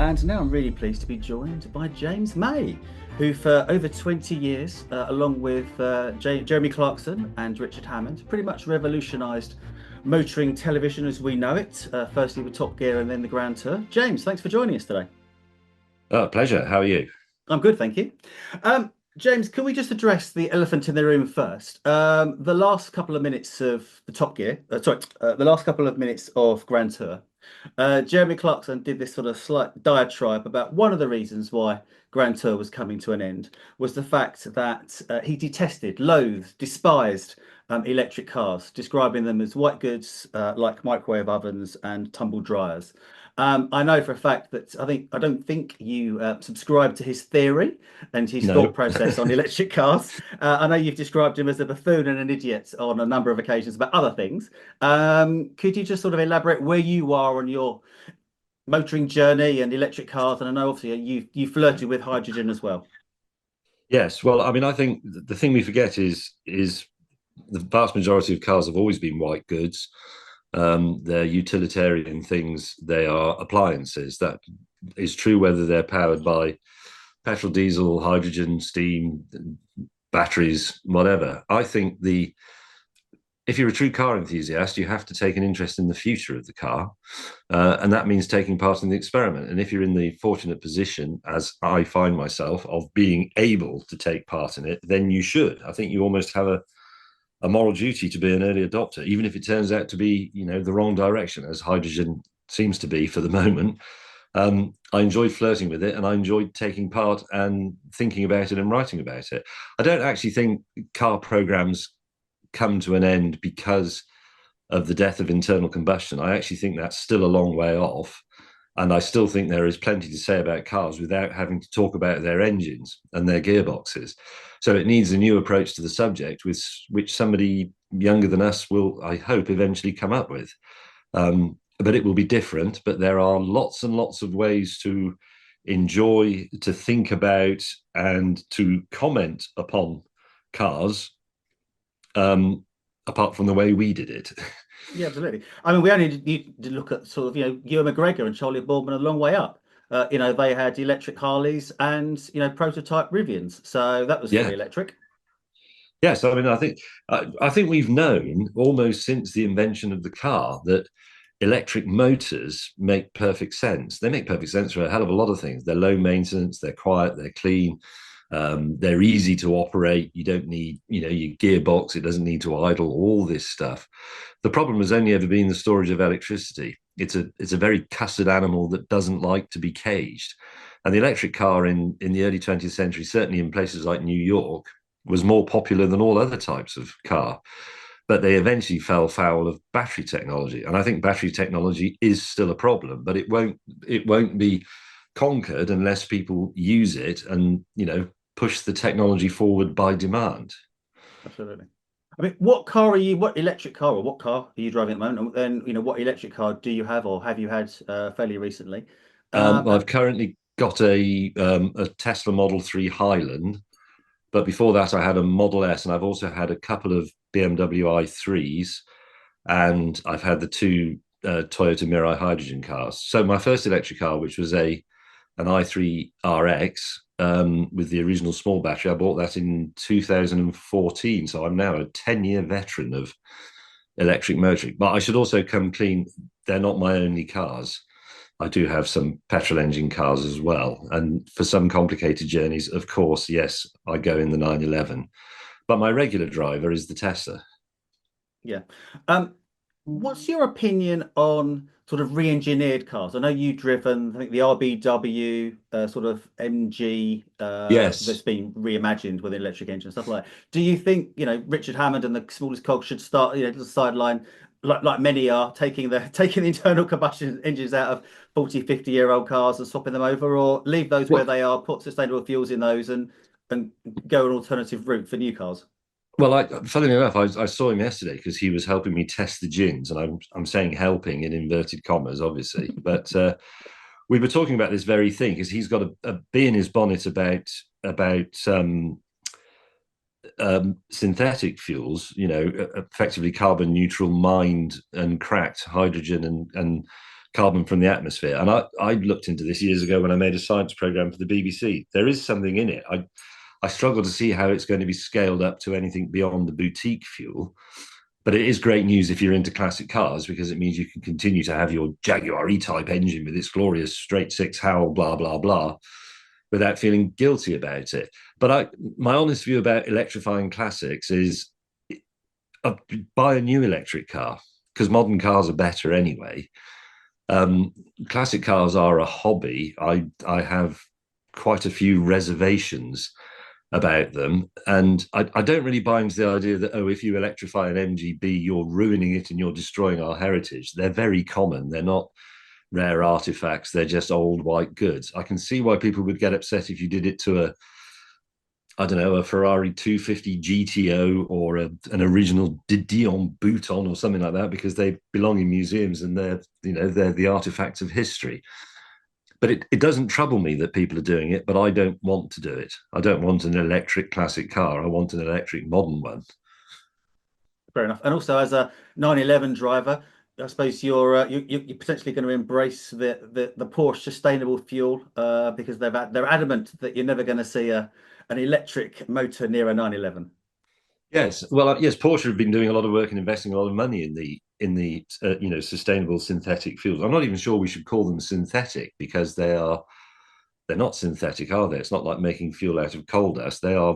And now I'm really pleased to be joined by James May, who for over 20 years, along with Jeremy Clarkson and Richard Hammond, pretty much revolutionised motoring television as we know it, firstly with Top Gear and then the Grand Tour. James, thanks for joining us today. Oh, pleasure. How are you? I'm good, thank you. James, can we just address the elephant in the room first? The last couple of minutes of the Top Gear, the last couple of minutes of Grand Tour. Jeremy Clarkson did this sort of slight diatribe about one of the reasons why Grand Tour was coming to an end was the fact that he detested, loathed, despised electric cars, describing them as white goods like microwave ovens and tumble dryers. I know for a fact that I don't think you subscribe to his theory and his thought No. process on electric cars. I know you've described him as a buffoon and an idiot on a number of occasions about other things. Could you just sort of elaborate where you are on your motoring journey and electric cars? And I know obviously you flirted with hydrogen as well. Yes. Well, I mean, I think the thing we forget is the vast majority of cars have always been white goods. They're utilitarian things. They are appliances. That is true whether they're powered by petrol, diesel, hydrogen, steam, batteries, whatever. I think the if you're a true car enthusiast, you have to take an interest in the future of the car. And that means taking part in the experiment. And if you're in the fortunate position, as I find myself, of being able to take part in it, then you should. I think you almost have a moral duty to be an early adopter, even if it turns out to be, the wrong direction, as hydrogen seems to be for the moment. I enjoyed flirting with it and I enjoyed taking part and thinking about it and writing about it. I don't actually think car programs come to an end because of the death of internal combustion. I actually think that's still a long way off. And I still think there is plenty to say about cars without having to talk about their engines and their gearboxes. So it needs a new approach to the subject, which somebody younger than us will, I hope, eventually come up with. But it will be different. But there are lots and lots of ways to enjoy, to think about, and to comment upon cars, apart from the way we did it. Yeah, absolutely. I mean, we only need to look at sort of, Ewan McGregor and Charlie Boorman a long way up. They had electric Harleys and, prototype Rivians. So that was fully Yeah. electric. Yes, I mean, I think we've known almost since the invention of the car that electric motors make perfect sense. They make perfect sense for a hell of a lot of things. They're low maintenance, they're quiet, they're clean, they're easy to operate. You don't need, your gearbox. It doesn't need to idle. All this stuff. The problem has only ever been the storage of electricity. It's a very custard animal that doesn't like to be caged. And the electric car in the early 20th century, certainly in places like New York, was more popular than all other types of car. But they eventually fell foul of battery technology. And I think battery technology is still a problem, but it won't be conquered unless people use it and, push the technology forward by demand. Absolutely. I mean, what electric car or what car are you driving at the moment? And then, what electric car do you have or have you had fairly recently? Uh, I've currently got a Tesla Model 3 Highland, but before that I had a Model S, and I've also had a couple of BMW i3s, and I've had the two Toyota Mirai hydrogen cars. So my first electric car, which was an i3 RX, with the original small battery, I bought that in 2014. So I'm now a 10-year veteran of electric motoring. But I should also come clean, they're not my only cars. I do have some petrol engine cars as well. And for some complicated journeys, of course, yes, I go in the 911. But my regular driver is the Tesla. yeah. Um, what's your opinion on sort of re-engineered cars? I know you've driven, I think the RBW sort of MG that's Yes. been reimagined with an electric engine and stuff like that. Do you think, Richard Hammond and the smallest cog should start, the sideline like many are taking the taking the internal combustion engines out of 40, 50-year-old cars and swapping them over, or leave those where Well, they are, put sustainable fuels in those and go an alternative route for new cars? funnily enough, I saw him yesterday because he was helping me test the gins, and I'm saying helping in inverted commas, obviously. But we were talking about this very thing because he's got a bee in his bonnet about synthetic fuels, effectively carbon neutral mined and cracked hydrogen and carbon from the atmosphere. And I looked into this years ago when I made a science program for the BBC. There is something in it. I struggle to see how it's going to be scaled up to anything beyond the boutique fuel. But it is great news if you're into classic cars, because it means you can continue to have your Jaguar E-Type engine with its glorious straight six howl, blah, blah, blah, without feeling guilty about it. But my honest view about electrifying classics is buy a new electric car, because modern cars are better anyway. Classic cars are a hobby. I have quite a few reservations about them. And I don't really buy into the idea that, oh, if you electrify an MGB, you're ruining it and you're destroying our heritage. They're very common. They're not rare artifacts. They're just old white goods. I can see why people would get upset if you did it to I don't know, a Ferrari 250 GTO or an original Dion Bouton or something like that, because they belong in museums and they're the artifacts of history. But it doesn't trouble me that people are doing it, but I don't want to do it. I don't want an electric classic car. I want an electric modern one. Fair enough. And also, as a 911 driver, I suppose you're potentially going to embrace the Porsche sustainable fuel because they're adamant that you're never going to see an electric motor near a 911. Yes, well, yes, Porsche have been doing a lot of work and investing a lot of money in the sustainable synthetic fuels. I'm not even sure we should call them synthetic, because they're not synthetic, are they? It's not like making fuel out of coal dust. They are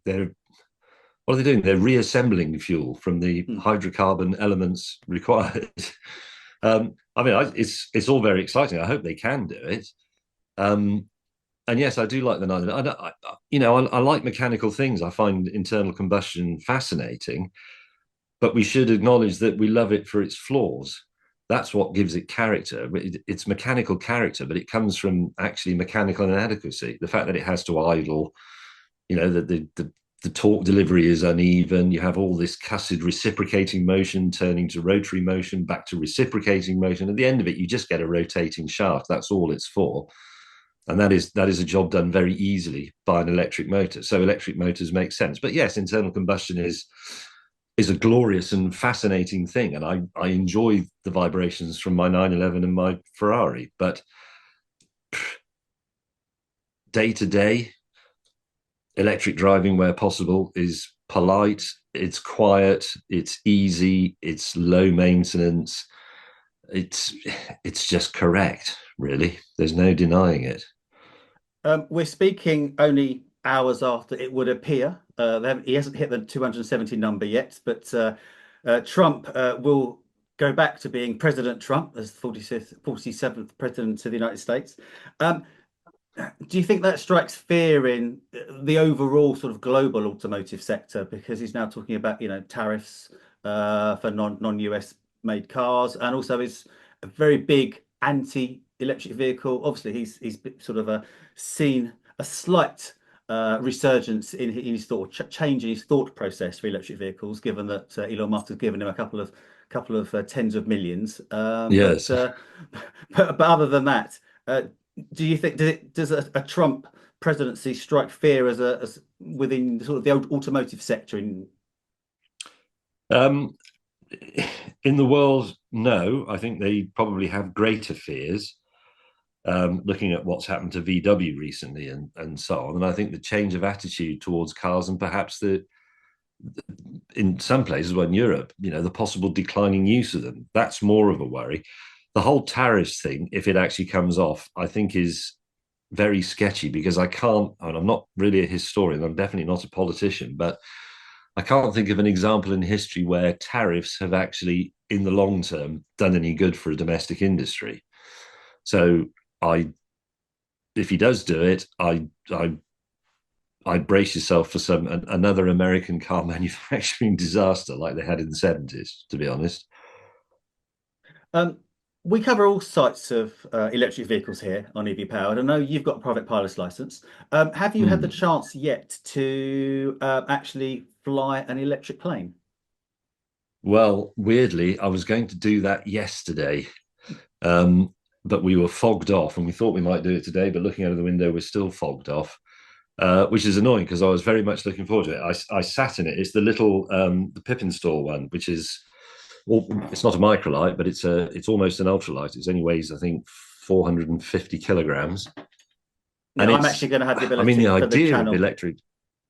they're what are they doing? They're reassembling fuel from the hydrocarbon elements required. I mean, it's all very exciting. I hope they can do it. And yes, I do like the 911. I like mechanical things. I find internal combustion fascinating, but we should acknowledge that we love it for its flaws. That's what gives it character. It's mechanical character, but it comes from actually mechanical inadequacy. The fact that it has to idle, that the torque delivery is uneven. You have all this cussed reciprocating motion turning to rotary motion, back to reciprocating motion. At the end of it, you just get a rotating shaft. That's all it's for. And that is a job done very easily by an electric motor. So electric motors make sense. But yes, internal combustion is a glorious and fascinating thing. And I enjoy the vibrations from my 911 and my Ferrari. But day to day, electric driving where possible is polite, it's quiet, it's easy, it's low maintenance. It's just correct, really. There's no denying it. We're speaking only hours after it would appear. He hasn't hit the 270 number yet, but Trump will go back to being President Trump as the 47th President of the United States. Do you think that strikes fear in the overall sort of global automotive sector, because he's now talking about tariffs for non-US made cars, and also is a very big anti-electric vehicle. Obviously, he's sort of seen a slight resurgence in his thought, change in his thought process for electric vehicles, given that Elon Musk has given him a couple of tens of millions. Yes. But other than that, do you think does a Trump presidency strike fear as within sort of the automotive sector Um, in the world, no. I think they probably have greater fears. Looking at what's happened to VW recently and so on, and I think the change of attitude towards cars, and perhaps in some places, well, in Europe, the possible declining use of them, that's more of a worry. The whole tariffs thing, if it actually comes off, I think is very sketchy, because I can't, and I'm not really a historian, I'm definitely not a politician, but I can't think of an example in history where tariffs have actually, in the long term, done any good for a domestic industry. So if he does do it, I'd brace yourself for another American car manufacturing disaster like they had in the 70s, to be honest. We cover all types of electric vehicles here on EV Powered. I know you've got a private pilot's license. Have you had the chance yet to actually fly an electric plane? Well, weirdly, I was going to do that yesterday, but we were fogged off, and we thought we might do it today, but looking out of the window, we're still fogged off, which is annoying, because I was very much looking forward to it. I sat in it. It's the little the Pip install one, which is Well, it's not a microlight, but it's almost an ultralight. It only weighs, I think, 450 kilograms. Now, And I'm actually going to have the I mean, the ability for the idea of channel. electric.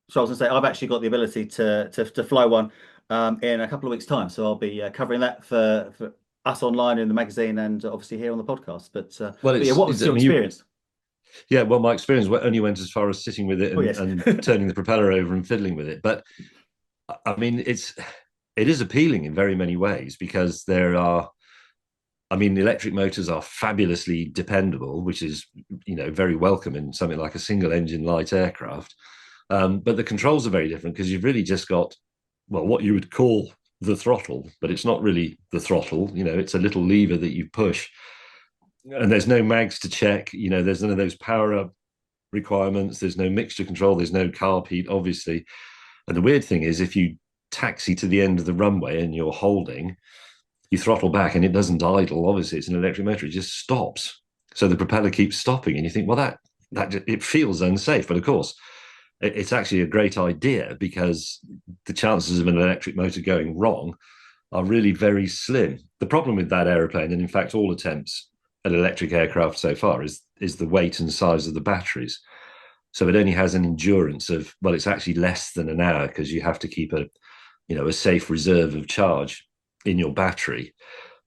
So I was going to say, I've actually got the ability to fly one in a couple of weeks' time. So I'll be covering that for us online in the magazine and obviously here on the podcast. Well, But yeah, what it's was I your mean, you, experience? yeah. Well, my experience only went as far as sitting with it Oh yes. and turning the propeller over and fiddling with it. But I mean, it is appealing in very many ways because there are. I mean, electric motors are fabulously dependable, which is very welcome in something like a single engine light aircraft. But the controls are very different because you've really just got, well, what you would call the throttle, but it's not really the throttle. It's a little lever that you push, and there's no mags to check. There's none of those power up requirements. There's no mixture control. There's no carb heat, obviously. And the weird thing is, if you taxi to the end of the runway and you're holding, you throttle back and it doesn't idle. Obviously, it's an electric motor; it just stops. So the propeller keeps stopping, and you think, well, that it feels unsafe. But of course, it's actually a great idea because the chances of an electric motor going wrong are really very slim. The problem with that aeroplane, and in fact all attempts at electric aircraft so far, is the weight and size of the batteries. So it only has an endurance of, well, it's actually less than an hour because you have to keep a safe reserve of charge in your battery.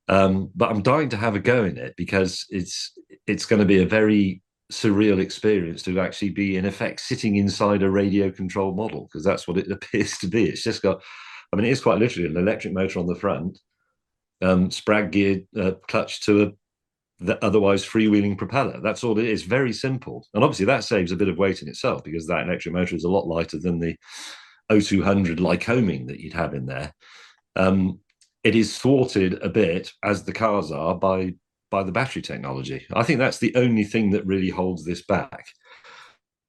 But I'm dying to have a go in it because it's going to be a very surreal experience to actually be in effect sitting inside a radio controlled model, because that's what it appears to be. It's just got, I mean, it is quite literally an electric motor on the front, sprag geared clutch to the otherwise freewheeling propeller. That's all it is. Very simple. And obviously that saves a bit of weight in itself because that electric motor is a lot lighter than the 0200 Lycoming that you'd have in there. It is thwarted a bit, as the cars are, by the battery technology. I think that's the only thing that really holds this back.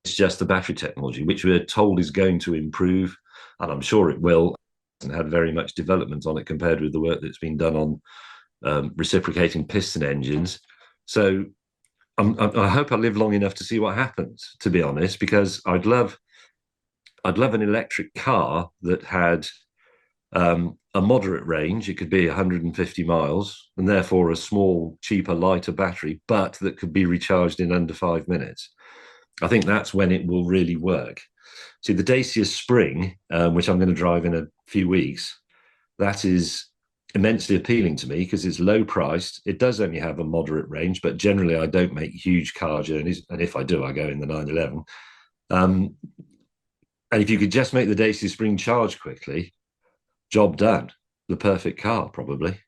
It's just the battery technology, which we're told is going to improve, and I'm sure it will. And had very much development on it compared with the work that's been done on reciprocating piston engines. So I hope I live long enough to see what happens, to be honest, because I'd love an electric car that had a moderate range. It could be 150 miles, and therefore a small, cheaper, lighter battery, but that could be recharged in under 5 minutes. I think that's when it will really work. See, the Dacia Spring, which I'm going to drive in a few weeks, that is immensely appealing to me because it's low priced. It does only have a moderate range, but generally I don't make huge car journeys. And if I do, I go in the 911. And if you could just make the Dacia Spring charge quickly, job done. The perfect car, probably.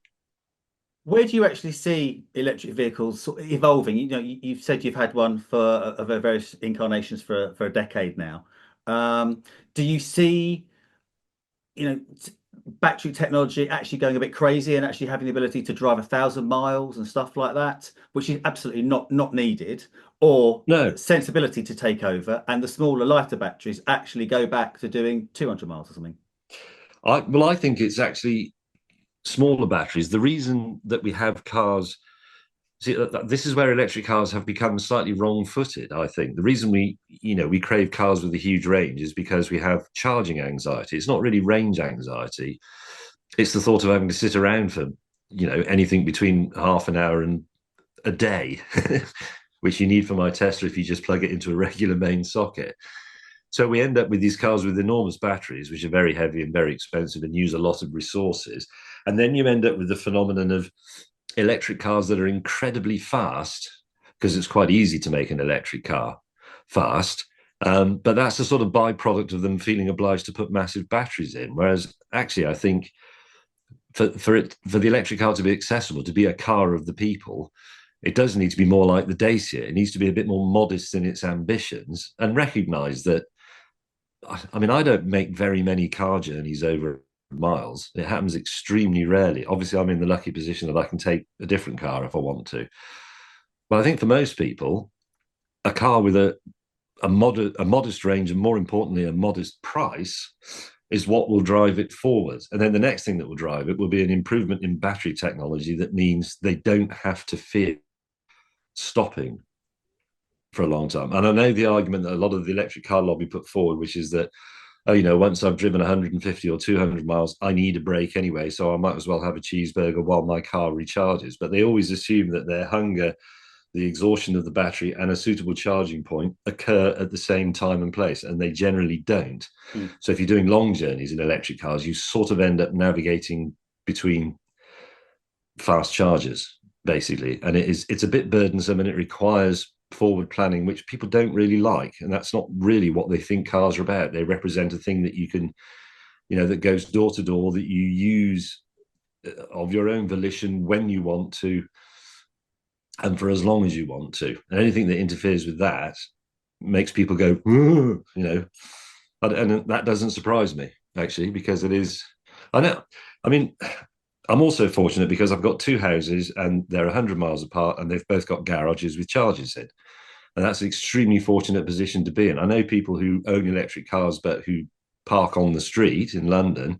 Where do you actually see electric vehicles sort of evolving? You've said you've had one for of various incarnations for a decade now. Do you see, you know, battery technology actually going a bit crazy and actually having the ability to drive 1,000 miles and stuff like that, which is absolutely not needed, or No, sensibility to take over and the smaller, lighter batteries actually go back to doing 200 miles or something? I think it's actually smaller batteries. The reason that we have cars, see, this is where electric cars have become slightly wrong-footed. I think the reason we crave cars with a huge range is because we have charging anxiety. It's not really range anxiety. It's the thought of having to sit around for anything between half an hour and a day, which you need for my Tesla if you just plug it into a regular main socket. So we end up with these cars with enormous batteries, which are very heavy and very expensive and use a lot of resources. And then you end up with the phenomenon of electric cars that are incredibly fast, because it's quite easy to make an electric car fast. But that's a sort of byproduct of them feeling obliged to put massive batteries in. Whereas actually, I think for the electric car to be accessible, to be a car of the people, it does need to be more like the Dacia. It needs to be a bit more modest in its ambitions and recognize that. I mean, I don't make very many car journeys over miles. It happens extremely rarely. Obviously, I'm in the lucky position that I can take a different car if I want to. But I think for most people, a car with a modest range and, more importantly, a modest price is what will drive it forward. And then the next thing that will drive it will be an improvement in battery technology that means they don't have to fear stopping for a long time. And I know the argument that a lot of the electric car lobby put forward, which is that, oh, once I've driven 150 or 200 miles, I need a break anyway, so I might as well have a cheeseburger while my car recharges. But they always assume that their hunger, the exhaustion of the battery, and a suitable charging point occur at the same time and place, and they generally don't. Mm. So if you're doing long journeys in electric cars, you sort of end up navigating between fast chargers, basically, and it's a bit burdensome, and it requires forward planning, which people don't really like, and that's not really what they think cars are about. They represent a thing that you can, that goes door to door, that you use of your own volition when you want to and for as long as you want to. And anything that interferes with that makes people go, and that doesn't surprise me, actually, because it is. I mean, I'm also fortunate because I've got two houses and they're 100 miles apart, and they've both got garages with chargers in. And that's an extremely fortunate position to be in. I know people who own electric cars but who park on the street in London,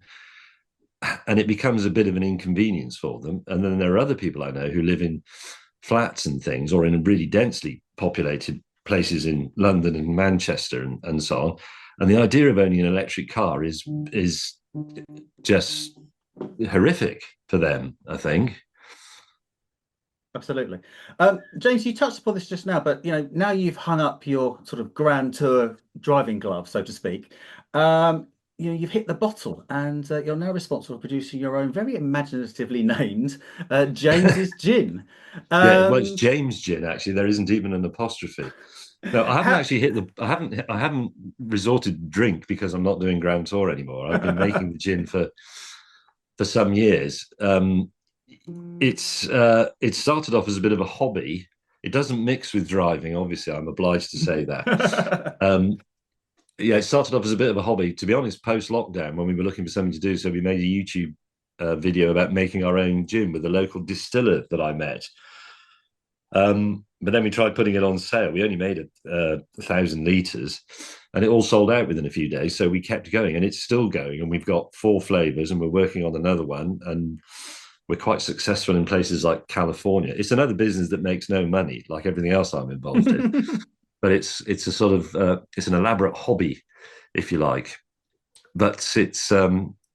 and it becomes a bit of an inconvenience for them. And then there are other people I know who live in flats and things, or in really densely populated places in London and Manchester and so on. And the idea of owning an electric car is just horrific for them, I think. Absolutely. James, you touched upon this just now, but now you've hung up your sort of Grand Tour driving glove, so to speak. You've hit the bottle, and you're now responsible for producing your own very imaginatively named James's Gin. Yeah, well, it's James Gin. Actually, there isn't even an apostrophe. No, I haven't actually hit the. I haven't resorted to drink because I'm not doing Grand Tour anymore. I've been making the gin for some years. It started off as a bit of a hobby. It doesn't mix with driving, obviously. I'm obliged to say that. It started off as a bit of a hobby. To be honest, post-lockdown, when we were looking for something to do, so we made a YouTube video about making our own gin with a local distiller that I met. But then we tried putting it on sale. We only made 1,000 litres, and it all sold out within a few days. So we kept going, and it's still going. And we've got 4 flavours, and we're working on another one. And we're quite successful in places like California. It's another business that makes no money, like everything else I'm involved in. But it's a sort of it's an elaborate hobby, if you like. But it's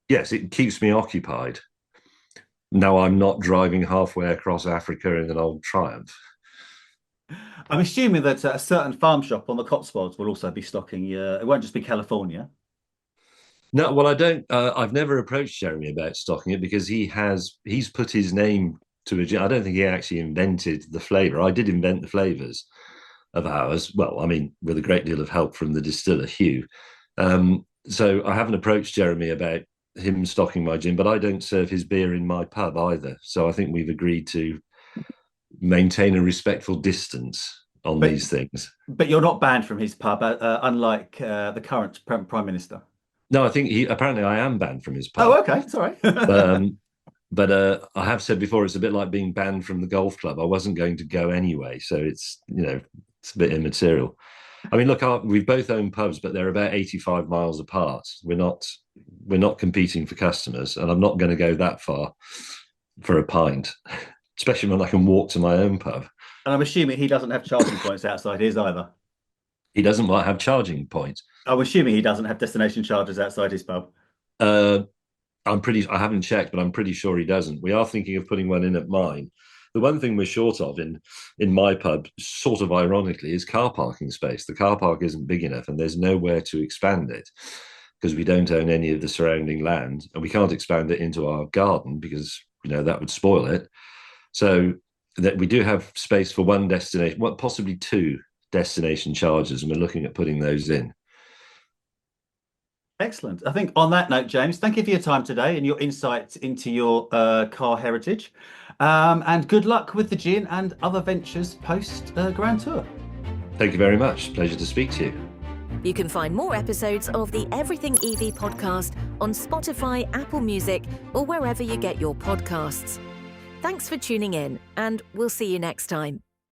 yes, it keeps me occupied. Now I'm not driving halfway across Africa in an old Triumph. I'm assuming that a certain farm shop on the Cotswolds will also be stocking. It won't just be California. No, well, I don't. I've never approached Jeremy about stocking it because he's put his name to a gin. I don't think he actually invented the flavour. I did invent the flavours of ours. Well, I mean, with a great deal of help from the distiller Hugh. So I haven't approached Jeremy about him stocking my gin, but I don't serve his beer in my pub either. So I think we've agreed to maintain a respectful distance on these things. But you're not banned from his pub, unlike the current Prime Minister. No, I think apparently I am banned from his pub. Oh, okay, sorry. But I have said before, it's a bit like being banned from the golf club. I wasn't going to go anyway, so it's it's a bit immaterial. I mean, look, we've both owned pubs, but they're about 85 miles apart. We're not competing for customers, and I'm not going to go that far for a pint, especially when I can walk to my own pub. And I'm assuming he doesn't have charging points outside his either. He doesn't have charging points. I'm assuming he doesn't have destination chargers outside his pub. I haven't checked, but I'm pretty sure he doesn't. We are thinking of putting one in at mine. The one thing we're short of in my pub, sort of ironically, is car parking space. The car park isn't big enough, and there's nowhere to expand it because we don't own any of the surrounding land, and we can't expand it into our garden because that would spoil it. So that we do have space for one destination, possibly 2 destination chargers, and we're looking at putting those in. Excellent. I think on that note, James, thank you for your time today and your insights into your car heritage. And good luck with the gin and other ventures post Grand Tour. Thank you very much. Pleasure to speak to you. You can find more episodes of the Everything EV podcast on Spotify, Apple Music, or wherever you get your podcasts. Thanks for tuning in, and we'll see you next time.